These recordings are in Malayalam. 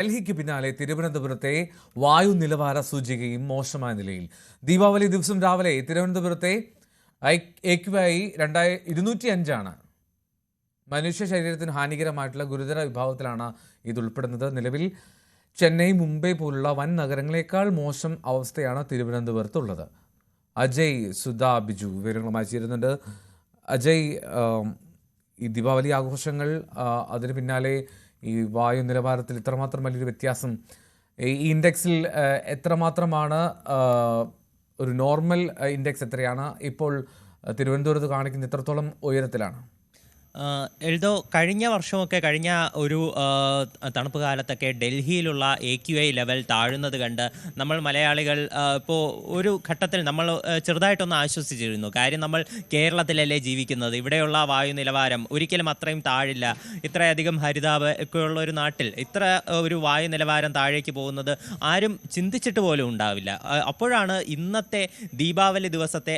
ഡൽഹിക്ക് പിന്നാലെ തിരുവനന്തപുരത്തെ വായു നിലവാര സൂചികയും മോശമായ നിലയിൽ. ദീപാവലി ദിവസം രാവിലെ തിരുവനന്തപുരത്തെ AQI 205 മനുഷ്യ ശരീരത്തിന് ഹാനികരമായിട്ടുള്ള ഗുരുതര വിഭാഗത്തിലാണ് ഇത് ഉൾപ്പെടുന്നത്. നിലവിൽ ചെന്നൈ, മുംബൈ പോലുള്ള വൻ നഗരങ്ങളെക്കാൾ മോശം അവസ്ഥയാണ് തിരുവനന്തപുരത്തുള്ളത്. അജയ് സുധാ ബിജു വിവരങ്ങളുമായി ചേരുന്നുണ്ട്. അജയ്, ഈ ദീപാവലി ആഘോഷങ്ങൾ, അതിന് പിന്നാലെ ഈ വായു നിലവാരത്തിൽ ഇത്രമാത്രം വലിയൊരു വ്യത്യാസം, ഈ ഇൻഡെക്സിൽ എത്രമാത്രമാണ്, ഒരു നോർമൽ ഇൻഡെക്സ് എത്രയാണ് ഇപ്പോൾ തിരുവനന്തപുരത്ത് കാണിക്കുന്നത്, എത്രത്തോളം ഉയരത്തിലാണ്? എൽദോ, കഴിഞ്ഞ വർഷമൊക്കെ കഴിഞ്ഞ ഒരു തണുപ്പ് കാലത്തൊക്കെ ഡൽഹിയിലുള്ള AQI ലെവൽ താഴുന്നത് കണ്ട് നമ്മൾ മലയാളികൾ ഇപ്പോൾ ഒരു ഘട്ടത്തിൽ നമ്മൾ ചെറുതായിട്ടൊന്ന് ആശ്വസിച്ചിരുന്നു. കാര്യം നമ്മൾ കേരളത്തിലല്ലേ ജീവിക്കുന്നത്, ഇവിടെയുള്ള വായു നിലവാരം ഒരിക്കലും അത്രയും താഴില്ല. ഇത്രയധികം ഹരിതാപമൊക്കെ ഉള്ള ഒരു നാട്ടിൽ ഇത്ര ഒരു വായു നിലവാരം താഴേക്ക് പോകുന്നത് ആരും ചിന്തിച്ചിട്ട് പോലും ഉണ്ടാവില്ല. അപ്പോഴാണ് ഇന്നത്തെ ദീപാവലി ദിവസത്തെ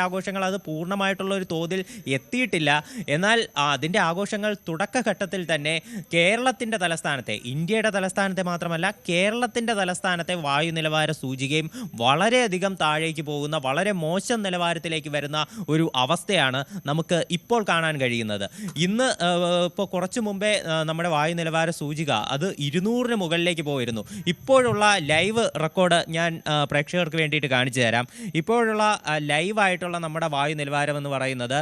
ആഘോഷങ്ങൾ അത് പൂർണ്ണമായിട്ടുള്ള ഒരു തോതിൽ എത്തിയിട്ടില്ല. എന്നാൽ അതിൻ്റെ ആഘോഷങ്ങൾ തുടക്കഘട്ടത്തിൽ തന്നെ കേരളത്തിൻ്റെ തലസ്ഥാനത്തെ, ഇന്ത്യയുടെ തലസ്ഥാനത്തെ മാത്രമല്ല കേരളത്തിൻ്റെ തലസ്ഥാനത്തെ വായു നിലവാര സൂചികയും വളരെയധികം താഴേക്ക് പോകുന്ന, വളരെ മോശം നിലവാരത്തിലേക്ക് വരുന്ന ഒരു അവസ്ഥയാണ് നമുക്ക് ഇപ്പോൾ കാണാൻ കഴിയുന്നത്. ഇന്ന് ഇപ്പോൾ കുറച്ച് മുമ്പേ നമ്മുടെ വായു നിലവാര സൂചിക അത് 200-ന് മുകളിലേക്ക് പോയിരുന്നു. ഇപ്പോഴുള്ള ലൈവ് റെക്കോർഡ് ഞാൻ പ്രേക്ഷകർക്ക് വേണ്ടിയിട്ട് കാണിച്ചു തരാം. ഇപ്പോഴുള്ള ലൈവായിട്ടുള്ള നമ്മുടെ വായു നിലവാരം എന്ന് പറയുന്നത്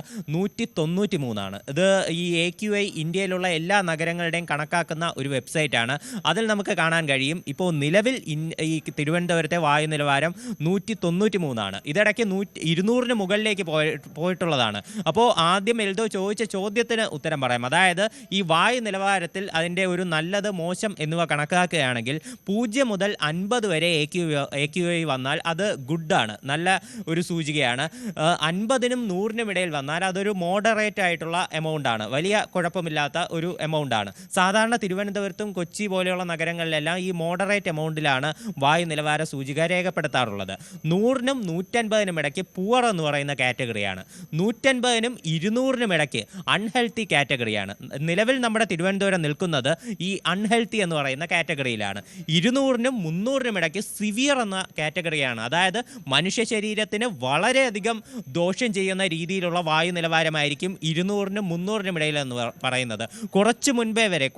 193. ഇത് ഈ AQI ഇന്ത്യയിലുള്ള എല്ലാ നഗരങ്ങളുടെയും കണക്കാക്കുന്ന ഒരു വെബ്സൈറ്റാണ്. അതിൽ നമുക്ക് കാണാൻ കഴിയും ഇപ്പോൾ നിലവിൽ ഈ തിരുവനന്തപുരത്തെ വായു നിലവാരം 193. ഇതിടയ്ക്ക് 200-ന് മുകളിലേക്ക് പോയിട്ടുള്ളതാണ്. അപ്പോൾ ആദ്യം എൽദോ ചോദിച്ച ചോദ്യത്തിന് ഉത്തരം പറയാം. അതായത് ഈ വായു നിലവാരത്തിൽ അതിൻ്റെ ഒരു നല്ലത്, മോശം എന്നിവ കണക്കാക്കുകയാണെങ്കിൽ 0 മുതൽ 50 വരെ AQI വന്നാൽ അത് ഗുഡാണ്, നല്ല ഒരു സൂചികയാണ്. 50-നും 100-നും ഇടയിൽ വന്നാൽ അതൊരു മോഡറേറ്റ് ആയിട്ടുള്ള എമൗണ്ട് ആണ്, വലിയ കുഴപ്പമില്ലാത്ത ഒരു എമൗണ്ട് ആണ്. സാധാരണ തിരുവനന്തപുരത്തും കൊച്ചി പോലെയുള്ള നഗരങ്ങളിലെല്ലാം ഈ മോഡറേറ്റ് എമൗണ്ടിലാണ് വായു നിലവാര സൂചിക രേഖപ്പെടുത്താറുള്ളത്. 100-നും 150-നും ഇടയ്ക്ക് പുവർ എന്ന് പറയുന്ന കാറ്റഗറിയാണ്. 150-നും 200-നും ഇടയ്ക്ക് അൺഹെൽത്തി കാറ്റഗറിയാണ്. നിലവിൽ നമ്മുടെ തിരുവനന്തപുരം നിൽക്കുന്നത് ഈ അൺഹെൽത്തി എന്ന് പറയുന്ന കാറ്റഗറിയിലാണ്. 200-നും 300-നും ഇടയ്ക്ക് സിവിയർ എന്ന കാറ്റഗറിയാണ്. അതായത് മനുഷ്യ ശരീരത്തിന് വളരെയധികം ദോഷം ചെയ്യുന്ന രീതിയിലുള്ള വായു നിലവാരമായിരിക്കും 200-നും 300-നും ഇടയിലെന്ന് പറയുന്നത്.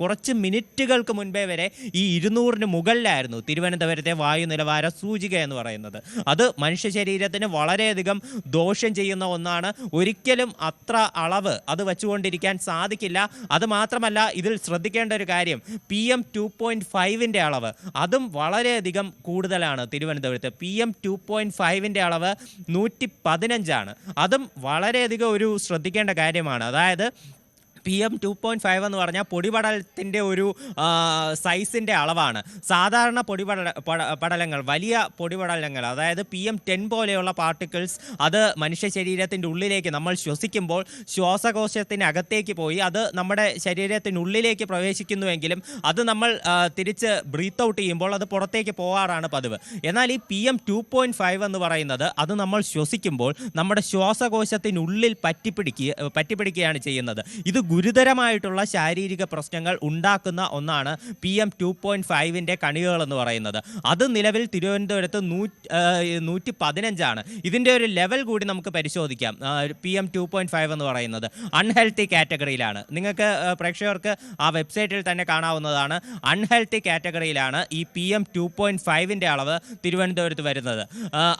കുറച്ച് മിനിറ്റുകൾക്ക് മുൻപേ വരെ ഈ 200-ന് മുകളിലായിരുന്നു തിരുവനന്തപുരത്തെ വായു നിലവാര സൂചിക എന്ന് പറയുന്നത്. അത് മനുഷ്യ ശരീരത്തിന് വളരെയധികം ദോഷം ചെയ്യുന്ന ഒന്നാണ്. ഒരിക്കലും അത്ര അളവ് അത് വെച്ചുകൊണ്ടിരിക്കാൻ സാധിക്കില്ല. അത് മാത്രമല്ല, ഇതിൽ ശ്രദ്ധിക്കേണ്ട ഒരു കാര്യം, PM 2.5-ൻ്റെ അളവ് അതും വളരെയധികം കൂടുതലാണ് തിരുവനന്തപുരത്ത്. PM 2.5-ൻ്റെ അളവ് 115. അതും വളരെയധികം ഒരു ശ്രദ്ധിക്കേണ്ട കാര്യമാണ്. അതായത് PM 2.5 എന്ന് പറഞ്ഞാൽ പൊടിപടലത്തിൻ്റെ ഒരു സൈസിൻ്റെ അളവാണ്. സാധാരണ പടലങ്ങൾ, വലിയ പൊടിപടലങ്ങൾ, അതായത് PM 10 പോലെയുള്ള പാർട്ടിക്കിൾസ് അത് മനുഷ്യ ശരീരത്തിൻ്റെ ഉള്ളിലേക്ക് നമ്മൾ ശ്വസിക്കുമ്പോൾ ശ്വാസകോശത്തിനകത്തേക്ക് പോയി അത് നമ്മുടെ ശരീരത്തിനുള്ളിലേക്ക് പ്രവേശിക്കുന്നുവെങ്കിലും അത് നമ്മൾ തിരിച്ച് ബ്രീത്ത് ഔട്ട് ചെയ്യുമ്പോൾ അത് പുറത്തേക്ക് പോകാറാണ് പതിവ്. എന്നാൽ ഈ PM 2.5 എന്ന് പറയുന്നത് അത് നമ്മൾ ശ്വസിക്കുമ്പോൾ നമ്മുടെ ശ്വാസകോശത്തിനുള്ളിൽ പറ്റിപ്പിടിക്കുകയാണ് ചെയ്യുന്നത്. ഇത് ഗുരുതരമായിട്ടുള്ള ശാരീരിക പ്രശ്നങ്ങൾ ഉണ്ടാക്കുന്ന ഒന്നാണ് PM 2.5-ൻ്റെ കണികകൾ എന്ന് പറയുന്നത്. അത് നിലവിൽ തിരുവനന്തപുരത്ത് 115. ഇതിൻ്റെ ഒരു ലെവൽ കൂടി നമുക്ക് പരിശോധിക്കാം. PM 2.5 എന്ന് പറയുന്നത് അൺഹെൽത്തി കാറ്റഗറിയിലാണ്. നിങ്ങൾക്ക് പ്രേക്ഷകർക്ക് ആ വെബ്സൈറ്റിൽ തന്നെ കാണാവുന്നതാണ്. അൺഹെൽത്തി കാറ്റഗറിയിലാണ് ഈ PM 2.5-ൻ്റെ അളവ് തിരുവനന്തപുരത്ത് വരുന്നത്.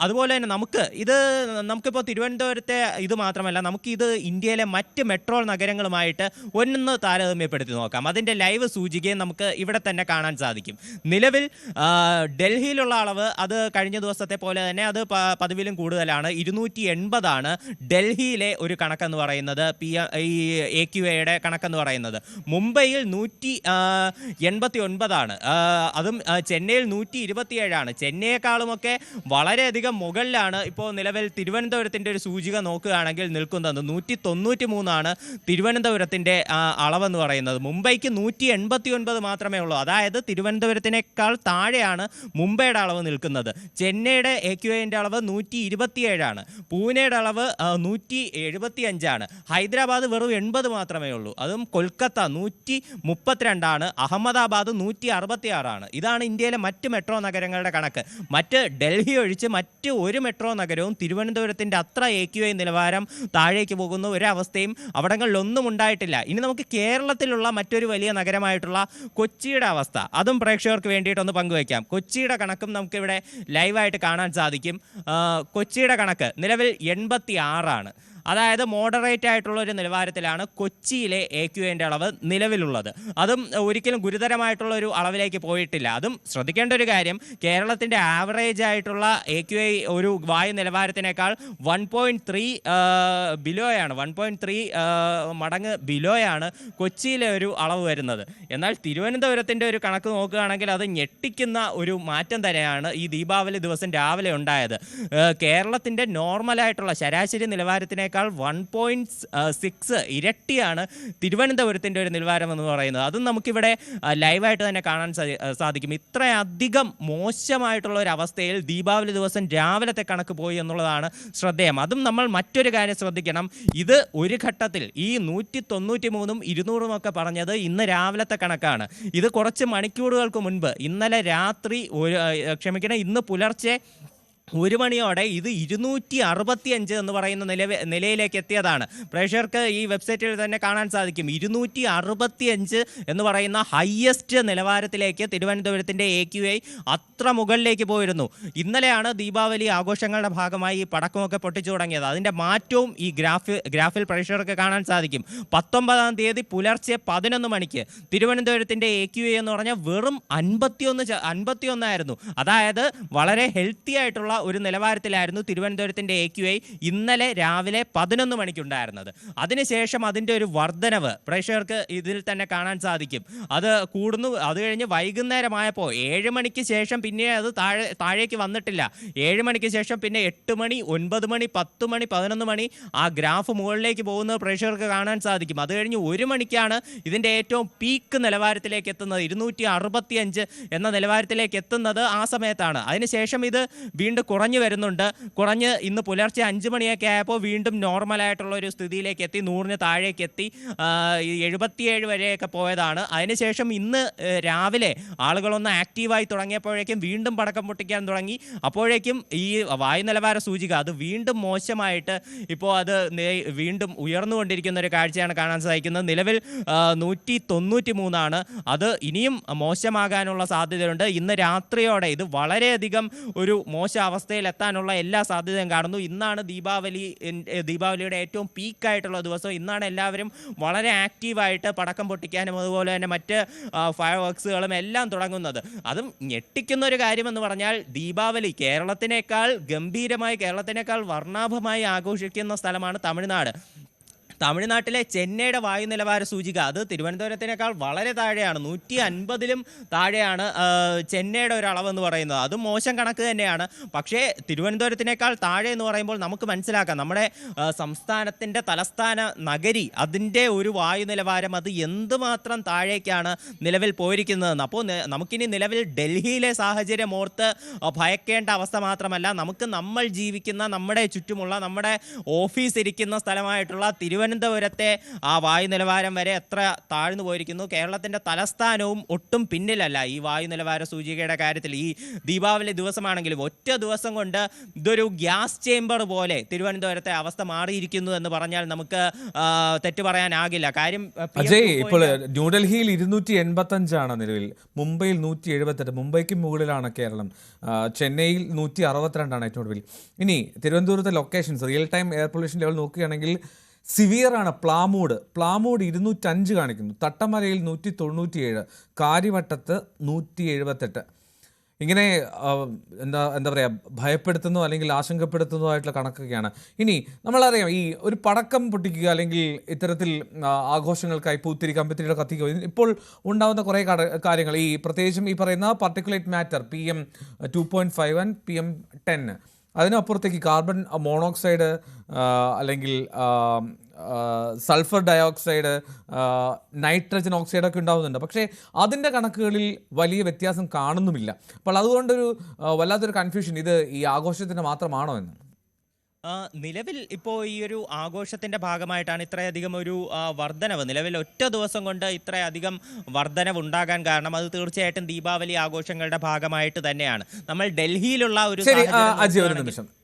അതുപോലെ തന്നെ നമുക്കിപ്പോൾ തിരുവനന്തപുരത്തെ ഇത് മാത്രമല്ല, നമുക്കിത് ഇന്ത്യയിലെ മറ്റ് മെട്രോ നഗരങ്ങളുമായിട്ട് ഒന്ന് താരതമ്യപ്പെടുത്തി നോക്കാം. അതിൻ്റെ ലൈവ് സൂചികയും നമുക്ക് ഇവിടെ തന്നെ കാണാൻ സാധിക്കും. നിലവിൽ ഡൽഹിയിലുള്ള അളവ് അത് കഴിഞ്ഞ ദിവസത്തെ പോലെ തന്നെ അത് പതിവിലും കൂടുതലാണ്. 280 ഡൽഹിയിലെ ഒരു കണക്കെന്ന് പറയുന്നത്, ഈ AQIയുടെ കണക്കെന്ന് പറയുന്നത്. മുംബൈയിൽ 189. അതും ചെന്നൈയിൽ 127. ചെന്നൈയെക്കാളുമൊക്കെ വളരെയധികം മുകളിലാണ് ഇപ്പോൾ നിലവിൽ തിരുവനന്തപുരത്തിൻ്റെ ഒരു സൂചിക നോക്കുകയാണെങ്കിൽ നിൽക്കുന്നത്. 193 തിരുവനന്തപുരത്ത് ഈർപ്പത്തിന്റെ അളവെന്ന് പറയുന്നത്. മുംബൈക്ക് 189 മാത്രമേ ഉള്ളൂ. അതായത് തിരുവനന്തപുരത്തിനേക്കാൾ താഴെയാണ് മുംബൈയുടെ അളവ് നിൽക്കുന്നത്. ചെന്നൈയുടെ AQIന്റെ അളവ് 127 പൂനെയുടെ അളവ് 175 ഹൈദരാബാദ് വെറും 80 മാത്രമേ ഉള്ളൂ. അതും കൊൽക്കത്ത 132 അഹമ്മദാബാദ് 166 ഇതാണ് ഇന്ത്യയിലെ മറ്റ് മെട്രോ നഗരങ്ങളുടെ കണക്ക്. മറ്റ് ഡൽഹി ഒഴിച്ച് മറ്റ് ഒരു മെട്രോ നഗരവും തിരുവനന്തപുരത്തിൻ്റെ അത്ര AQI നിലവാരം താഴേക്ക് പോകുന്ന ഒരവസ്ഥയും അവിടങ്ങളിലൊന്നും ഉണ്ടായിട്ടില്ല. ഇനി നമുക്ക് കേരളത്തിലുള്ള മറ്റൊരു വലിയ നഗരമായിട്ടുള്ള കൊച്ചിയുടെ അവസ്ഥ അതും പ്രേക്ഷകർക്ക് വേണ്ടിയിട്ടൊന്ന് പങ്കുവയ്ക്കാം. കൊച്ചിയുടെ കണക്കും നമുക്കിവിടെ ലൈവായിട്ട് കാണാൻ സാധിക്കും. കൊച്ചിയുടെ കണക്ക് നിലവിൽ 86. അതായത് മോഡറേറ്റ് ആയിട്ടുള്ള ഒരു നിലവാരത്തിലാണ് കൊച്ചിയിലെ AQIൻ്റെ അളവ് നിലവിലുള്ളത്. അതും ഒരിക്കലും ഗുരുതരമായിട്ടുള്ള ഒരു അളവിലേക്ക് പോയിട്ടില്ല. അതും ശ്രദ്ധിക്കേണ്ട ഒരു കാര്യം, കേരളത്തിൻ്റെ ആവറേജ് ആയിട്ടുള്ള AQI ഒരു വായു നിലവാരത്തിനേക്കാൾ 1.3 ബിലോയാണ്, 1.3 മടങ്ങ് ബിലോയാണ് കൊച്ചിയിലെ ഒരു അളവ് വരുന്നത്. എന്നാൽ തിരുവനന്തപുരത്തിൻ്റെ ഒരു കണക്ക് നോക്കുകയാണെങ്കിൽ അത് ഞെട്ടിക്കുന്ന ഒരു മാറ്റം തന്നെയാണ് ഈ ദീപാവലി ദിവസം രാവിലെ ഉണ്ടായത്. കേരളത്തിൻ്റെ നോർമലായിട്ടുള്ള ശരാശരി നിലവാരത്തിനെ 1.6 ഇരട്ടിയാണ് തിരുവനന്തപുരത്തിൻ്റെ ഒരു നിലവാരം എന്ന് പറയുന്നത്. അതും നമുക്കിവിടെ ലൈവായിട്ട് തന്നെ കാണാൻ സാധിക്കും. ഇത്രയധികം മോശമായിട്ടുള്ള ഒരു അവസ്ഥയിൽ ദീപാവലി ദിവസം രാവിലത്തെ കണക്ക് പോയി എന്നുള്ളതാണ് ശ്രദ്ധേയം. അതും നമ്മൾ മറ്റൊരു കാര്യം ശ്രദ്ധിക്കണം, ഇത് ഒരു ഘട്ടത്തിൽ ഈ 193 200 ഒക്കെ പറഞ്ഞത് ഇന്ന് രാവിലത്തെ കണക്കാണ്. ഇത് കുറച്ച് മണിക്കൂറുകൾക്ക് മുൻപ് ഇന്നലെ രാത്രി ഇന്ന് പുലർച്ചെ 1 മണിയോടെ ഇത് 265 എന്ന് പറയുന്ന നിലയിലേക്ക് എത്തിയതാണ്. പ്രേക്ഷകർക്ക് ഈ വെബ്സൈറ്റിൽ തന്നെ കാണാൻ സാധിക്കും. 265 എന്ന് പറയുന്ന ഹയസ്റ്റ് നിലവാരത്തിലേക്ക് തിരുവനന്തപുരത്തിൻ്റെ AQI അത്ര മുകളിലേക്ക് പോയിരുന്നു. ഇന്നലെയാണ് ദീപാവലി ആഘോഷങ്ങളുടെ ഭാഗമായി ഈ പടക്കമൊക്കെ പൊട്ടിച്ചു തുടങ്ങിയത്. അതിൻ്റെ മാറ്റവും ഈ ഗ്രാഫിൽ പ്രേക്ഷകർക്ക് കാണാൻ സാധിക്കും. 19-ാം തീയതി പുലർച്ചെ 11 മണിക്ക് തിരുവനന്തപുരത്തിൻ്റെ AQI എന്ന് പറഞ്ഞാൽ വെറും 51 ആയിരുന്നു. അതായത് വളരെ ഹെൽത്തി ആയിട്ടുള്ള ഒരു നിലവാരത്തിലായിരുന്നു തിരുവനന്തപുരത്തിൻ്റെ AQI ഇന്നലെ രാവിലെ 11 മണിക്കുണ്ടായിരുന്നത്. അതിനുശേഷം അതിൻ്റെ ഒരു വർധനവ് പ്രേക്ഷകർക്ക് ഇതിൽ തന്നെ കാണാൻ സാധിക്കും. അത് കൂടുന്നു. അത് കഴിഞ്ഞ് വൈകുന്നേരമായപ്പോൾ 7 മണിക്ക് ശേഷം പിന്നെ അത് താഴേക്ക് വന്നിട്ടില്ല. 7 മണിക്ക് ശേഷം പിന്നെ 8 മണി 9 മണി 10 മണി 11 മണി ആ ഗ്രാഫ് മുകളിലേക്ക് പോകുന്നത് പ്രേക്ഷകർക്ക് കാണാൻ സാധിക്കും. അത് കഴിഞ്ഞ് 1 മണിക്കാണ് ഇതിൻ്റെ ഏറ്റവും പീക്ക് നിലവാരത്തിലേക്ക് എത്തുന്നത്. 265 എന്ന നിലവാരത്തിലേക്ക് എത്തുന്നത് ആ സമയത്താണ്. അതിനുശേഷം ഇത് വീണ്ടും കുറഞ്ഞു വരുന്നുണ്ട്. കുറഞ്ഞ് ഇന്ന് പുലർച്ചെ 5 മണിയൊക്കെ ആയപ്പോൾ വീണ്ടും നോർമലായിട്ടുള്ള ഒരു സ്ഥിതിയിലേക്ക് എത്തി. 100-ന് താഴേക്ക് എത്തി 77 വരെയൊക്കെ പോയതാണ്. അതിനുശേഷം ഇന്ന് രാവിലെ ആളുകളൊന്ന് ആക്റ്റീവായി തുടങ്ങിയപ്പോഴേക്കും വീണ്ടും പടക്കം പൊട്ടിക്കാൻ തുടങ്ങി. അപ്പോഴേക്കും ഈ വായു നിലവാര സൂചിക അത് വീണ്ടും മോശമായിട്ട് ഇപ്പോൾ അത് വീണ്ടും ഉയർന്നുകൊണ്ടിരിക്കുന്ന ഒരു കാഴ്ചയാണ് കാണാൻ സാധിക്കുന്നത്. നിലവിൽ 193 അത് ഇനിയും മോശമാകാനുള്ള സാധ്യതയുണ്ട്. ഇന്ന് രാത്രിയോടെ ഇത് വളരെയധികം ഒരു മോശം അവസ്ഥയിലെത്താനുള്ള എല്ലാ സാധ്യതയും കാണുന്നു. ഇന്നാണ് ദീപാവലിയുടെ ഏറ്റവും പീക്കായിട്ടുള്ള ദിവസം. ഇന്നാണ് എല്ലാവരും വളരെ ആക്റ്റീവായിട്ട് പടക്കം പൊട്ടിക്കാനും അതുപോലെ തന്നെ മറ്റ് ഫയർ വർക്സുകളും എല്ലാം തുടങ്ങുന്നത്. അതും ഞെട്ടിക്കുന്ന ഒരു കാര്യമെന്ന് പറഞ്ഞാൽ ദീപാവലി കേരളത്തിനേക്കാൾ ഗംഭീരമായി, കേരളത്തിനേക്കാൾ വർണ്ണാഭമായി ആഘോഷിക്കുന്ന സ്ഥലമാണ് തമിഴ്നാട്. തമിഴ്നാട്ടിലെ ചെന്നൈയുടെ വായു നിലവാര സൂചിക അത് തിരുവനന്തപുരത്തിനേക്കാൾ വളരെ താഴെയാണ്. 150-ലും താഴെയാണ് ചെന്നൈയുടെ ഒരു അളവെന്ന് പറയുന്നത്. അതും മോശം കണക്ക് തന്നെയാണ്. പക്ഷേ തിരുവനന്തപുരത്തിനേക്കാൾ താഴെ എന്ന് പറയുമ്പോൾ നമുക്ക് മനസ്സിലാക്കാം നമ്മുടെ സംസ്ഥാനത്തിൻ്റെ തലസ്ഥാന നഗരി അതിൻ്റെ ഒരു വായു നിലവാരം അത് എന്തുമാത്രം താഴേക്കാണ് നിലവിൽ പോയിരിക്കുന്നതെന്ന്. അപ്പോൾ നമുക്കിനി നിലവിൽ ഡൽഹിയിലെ സാഹചര്യം ഓർത്ത് ഭയക്കേണ്ട അവസ്ഥ മാത്രമല്ല, നമുക്ക് നമ്മൾ ജീവിക്കുന്ന നമ്മുടെ ചുറ്റുമുള്ള നമ്മുടെ ഓഫീസ് ഇരിക്കുന്ന സ്ഥലമായിട്ടുള്ള തിരുവനന്തപുരത്തെ ആ വായു നിലവാരം വരെ എത്ര താഴ്ന്നു പോയിരിക്കുന്നു. കേരളത്തിൻ്റെ തലസ്ഥാനവും ഒട്ടും പിന്നിലല്ല ഈ വായു നിലവാര സൂചികയുടെ കാര്യത്തിൽ. ഈ ദീപാവലി ദിവസമാണെങ്കിലും ഒറ്റ ദിവസം കൊണ്ട് ഇതൊരു ഗ്യാസ് ചേംബർ പോലെ തിരുവനന്തപുരത്തെ അവസ്ഥ മാറിയിരിക്കുന്നു എന്ന് പറഞ്ഞാൽ നമുക്ക് തെറ്റ് പറയാനാകില്ല. കാര്യം അജയ്, ഇപ്പോൾ ന്യൂഡൽഹിയിൽ 285 നിലവിൽ, മുംബൈയിൽ 178, മുംബൈക്ക് മുകളിലാണ് കേരളം, ചെന്നൈയിൽ 162 ഏറ്റവും ഒടുവിൽ. ഇനി തിരുവനന്തപുരത്തെ locations real time air pollution level നോക്കുകയാണെങ്കിൽ സിവിയർ ആണ്. പ്ലാമൂട് 205 കാണിക്കുന്നു, തട്ടമലയിൽ 197, കാര്യവട്ടത്ത് 178. ഇങ്ങനെ എന്താ പറയുക, ഭയപ്പെടുത്തുന്നോ അല്ലെങ്കിൽ ആശങ്കപ്പെടുത്തുന്നതോ ആയിട്ടുള്ള കണക്കൊക്കെയാണ്. ഇനി നമ്മളറിയാം, ഈ ഒരു പടക്കം പൊട്ടിക്കുക അല്ലെങ്കിൽ ഇത്തരത്തിൽ ആഘോഷങ്ങൾക്കായി പൂത്തിരി കമ്പിത്തിരിയുടെ കത്തിക്കുക, ഇപ്പോൾ ഉണ്ടാകുന്ന കുറേ കാര്യങ്ങൾ, ഈ പ്രത്യേകിച്ചും ഈ പറയുന്ന പാർട്ടിക്കുലേറ്റ് മാറ്റർ PM2.5 PM10, അതിനപ്പുറത്തേക്ക് കാർബൺ മോണോക്സൈഡ് അല്ലെങ്കിൽ സൾഫർ ഡയോക്സൈഡ്, നൈട്രജൻ ഓക്സൈഡ് ഒക്കെ ഉണ്ടാവുന്നുണ്ട്. പക്ഷേ അതിൻ്റെ കണക്കുകളിൽ വലിയ വ്യത്യാസം കാണുന്നുമില്ല. അപ്പോൾ അതുകൊണ്ടൊരു വല്ലാത്തൊരു കൺഫ്യൂഷൻ, ഇത് ഈ ആഘോഷത്തിന് മാത്രമാണോ എന്ന്. നിലവിൽ ഇപ്പോൾ ഈ ഒരു ആഘോഷത്തിൻ്റെ ഭാഗമായിട്ടാണ് ഇത്രയധികം ഒരു വർധനവ്, നിലവിൽ ഒറ്റ ദിവസം കൊണ്ട് ഇത്രയധികം വർധനവ് ഉണ്ടാകാൻ കാരണം അത് തീർച്ചയായിട്ടും ദീപാവലി ആഘോഷങ്ങളുടെ ഭാഗമായിട്ട് തന്നെയാണ്. നമ്മൾ ഡൽഹിയിലുള്ള ഒരു ശരി സാഹചര്യം അജയ്, ഒരു നോക്കുകയാണെങ്കിൽ- നിമിഷം.